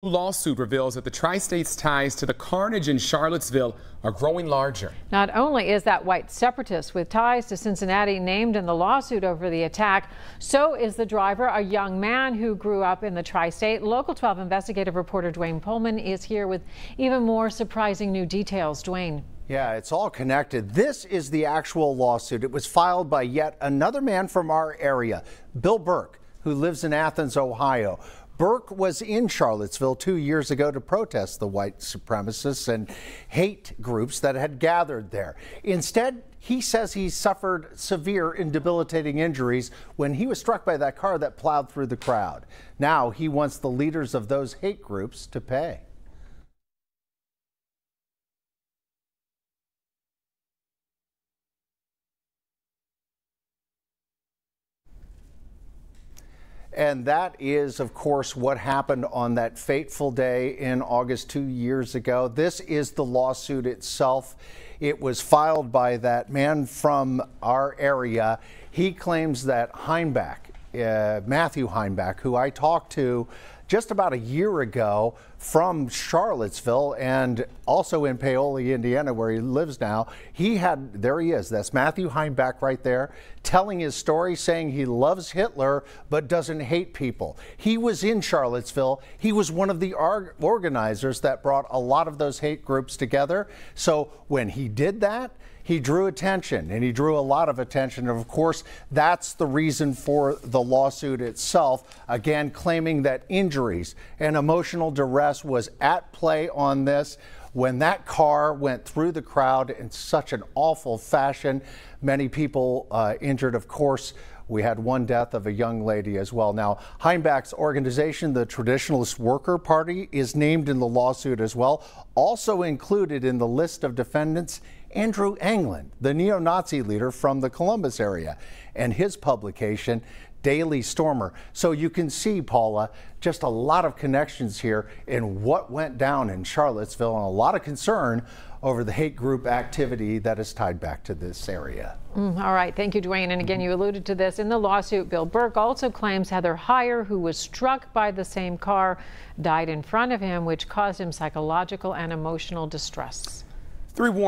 Lawsuit reveals that the tri-state's ties to the carnage in Charlottesville are growing larger. Not only is that white separatist with ties to Cincinnati named in the lawsuit over the attack, so is the driver, a young man who grew up in the tri-state. Local 12 investigative reporter Dwayne Pullman is here with even more surprising new details. Dwayne. Yeah, it's all connected. This is the actual lawsuit. It was filed by yet another man from our area, Bill Burke, who lives in Athens, Ohio. Burke was in Charlottesville 2 years ago to protest the white supremacists and hate groups that had gathered there. Instead, he says he suffered severe and debilitating injuries when he was struck by that car that plowed through the crowd. Now he wants the leaders of those hate groups to pay. And that is, of course, what happened on that fateful day in August 2 years ago. This is the lawsuit itself. It was filed by that man from our area. He claims that Heimbach, Matthew Heimbach, who I talked to just about a year ago from Charlottesville and also in Paoli, Indiana, where he lives now. There he is, that's Matthew Heimbach right there, telling his story, saying he loves Hitler but doesn't hate people. He was in Charlottesville. He was one of the organizers that brought a lot of those hate groups together. So when he did that, he drew attention, and he drew a lot of attention. And of course, that's the reason for the lawsuit itself, again, claiming that injuries and emotional duress was at play on this. When that car went through the crowd in such an awful fashion, many people injured, of course. We had one death of a young lady as well. Now, Heimbach's organization, the Traditionalist Worker Party, is named in the lawsuit as well. Also included in the list of defendants, Andrew Anglin, the neo-Nazi leader from the Columbus area, and his publication, Daily Stormer. So you can see, Paula, just a lot of connections here in what went down in Charlottesville and a lot of concern over the hate group activity that is tied back to this area. All right. Thank you, Dwayne. And again, you alluded to this in the lawsuit. Bill Burke also claims Heather Heyer, who was struck by the same car, died in front of him, which caused him psychological and emotional distress. 3 warnings.